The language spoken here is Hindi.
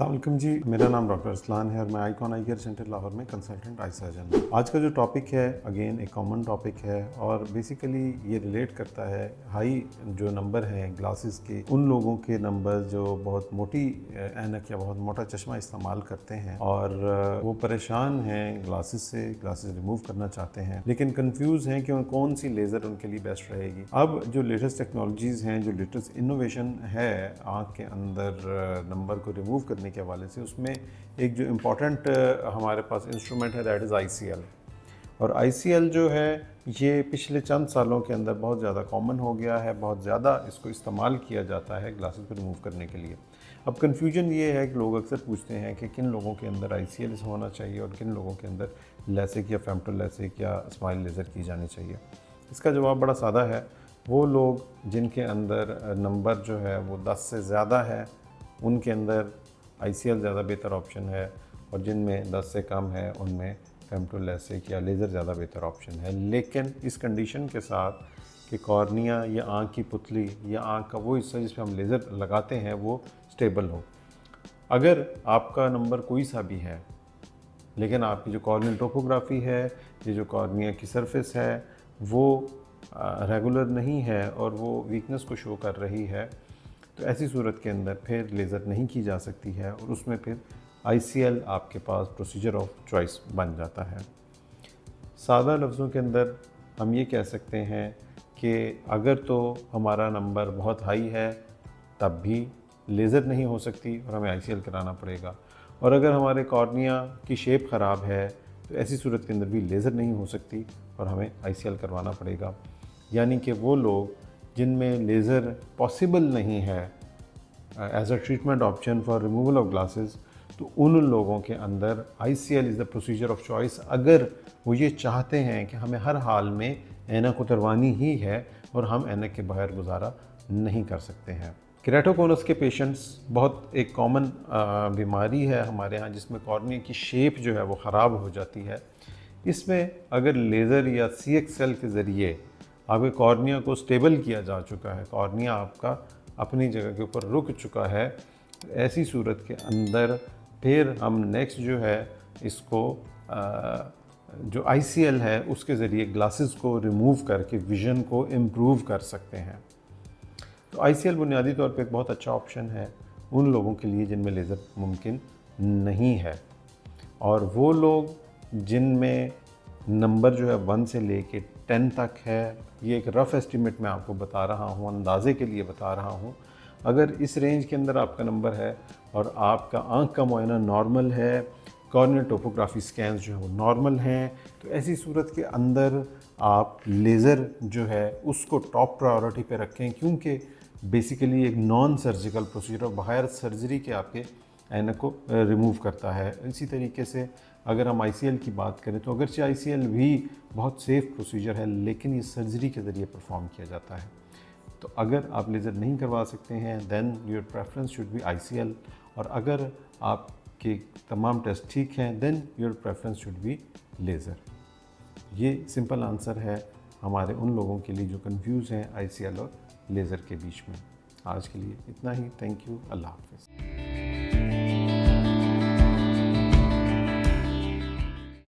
वेलकम जी, मेरा नाम डॉक्टर असलान है और मैं आईकॉन आई केयर सेंटर लाहौर में कंसल्टेंट आई सर्जन हूँ। आज का जो टॉपिक है अगेन एक कॉमन टॉपिक है और बेसिकली ये रिलेट करता है हाई जो नंबर हैं ग्लासेस के, उन लोगों के नंबर जो बहुत मोटी ऐनक या बहुत मोटा चश्मा इस्तेमाल करते हैं और वो परेशान हैं ग्लासेस से, ग्लासेस रिमूव करना चाहते हैं लेकिन कंफ्यूज हैं कि कौन सी लेज़र उनके लिए बेस्ट रहेगी। अब जो लेटेस्ट टेक्नोलॉजीज़ हैं, जो लेटेस्ट इनोवेशन है आँख के अंदर नंबर को रिमूव करने के हवाले से, उसमें एक जो इम्पॉर्टेंट हमारे पास इंस्ट्रूमेंट है दैट इज़ ICL। और ICL जो है ये पिछले चंद सालों के अंदर बहुत ज़्यादा कॉमन हो गया है, बहुत ज़्यादा इसको इस्तेमाल किया जाता है ग्लासेस को रिमूव करने के लिए। अब कन्फ्यूजन ये है कि लोग अक्सर पूछते हैं कि किन लोगों के अंदर ICL होना चाहिए और किन लोगों के अंदर लैसिक या फेमटो लैसिक या स्माइल लेज़र की जानी चाहिए। इसका जवाब बड़ा सादा है। वो लोग जिनके अंदर नंबर जो है वो 10 से ज़्यादा है उनके अंदर ICL ज़्यादा बेहतर ऑप्शन है और जिनमें 10 से कम है उनमें फेमटो लैसिक या लेज़र ज़्यादा बेहतर ऑप्शन है। लेकिन इस कंडीशन के साथ कि कॉर्निया या आँख की पुतली या आँख का वो हिस्सा जिस पर हम लेज़र लगाते हैं वो स्टेबल हो। अगर आपका नंबर कोई सा भी है लेकिन आपकी जो कॉर्नियल टोपोग्राफी है, ये जो कॉर्निया की सरफेस है वो रेगुलर नहीं है और वो वीकनेस को शो कर रही है, तो ऐसी सूरत के अंदर फिर लेज़र नहीं की जा सकती है और उसमें फिर ICL आपके पास प्रोसीजर ऑफ चॉइस बन जाता है। सादा लफ्ज़ों के अंदर हम ये कह सकते हैं कि अगर तो हमारा नंबर बहुत हाई है तब भी लेज़र नहीं हो सकती और हमें ICL कराना पड़ेगा, और अगर हमारे कॉर्निया की शेप ख़राब है तो ऐसी सूरत के अंदर भी लेज़र नहीं हो सकती और हमें ICL करवाना पड़ेगा। यानी कि वो लोग जिनमें लेज़र पॉसिबल नहीं है as a treatment option for removal of glasses, तो उन लोगों के अंदर ICL is the procedure of choice. अगर वो ये चाहते हैं कि हमें हर हाल में ऐनक उतरवानी ही है और हम ऐनक के बगैर गुजारा नहीं कर सकते हैं। केराटोकोनस के पेशेंट्स बहुत एक कॉमन बीमारी है हमारे यहाँ जिसमें कॉर्निया की शेप जो है वो ख़राब हो जाती है। इसमें अगर लेज़र या CXL के ज़रिए आपके कॉर्निया को स्टेबल किया जा चुका है, कॉर्निया आपका अपनी जगह के ऊपर रुक चुका है, तो ऐसी सूरत के अंदर फिर हम नेक्स्ट जो है इसको जो ICL है उसके ज़रिए ग्लासेस को रिमूव करके विज़न को इम्प्रूव कर सकते हैं। तो ICL बुनियादी तौर पे एक बहुत अच्छा ऑप्शन है उन लोगों के लिए जिनमें लेज़र मुमकिन नहीं है, और वो लोग जिनमें नंबर जो है 1 से लेके 10 तक है, ये एक रफ़ एस्टिमेट मैं आपको बता रहा हूँ, अंदाज़े के लिए बता रहा हूँ। अगर इस रेंज के अंदर आपका नंबर है और आपका आँख का मुआयना नॉर्मल है, कॉर्नियल टोपोग्राफी स्कैन्स जो है वो नॉर्मल हैं, तो ऐसी सूरत के अंदर आप लेज़र जो है उसको टॉप प्रायोरिटी पे रखें, क्योंकि बेसिकली एक नॉन सर्जिकल प्रोसीजर बग़ैर सर्जरी के आपके ऐनक को रिमूव करता है। इसी तरीके से अगर हम ICL की बात करें तो अगरचे ICL भी बहुत सेफ़ प्रोसीजर है लेकिन ये सर्जरी के ज़रिए परफॉर्म किया जाता है। तो अगर आप लेज़र नहीं करवा सकते हैं then your preference should be ICL, और अगर आपके तमाम टेस्ट ठीक हैं then your preference should be laser. ये सिंपल आंसर है हमारे उन लोगों के लिए जो कंफ्यूज हैं ICL और लेज़र के बीच में। आज के लिए इतना ही। Thank you. अल्लाह हाफ़िज़।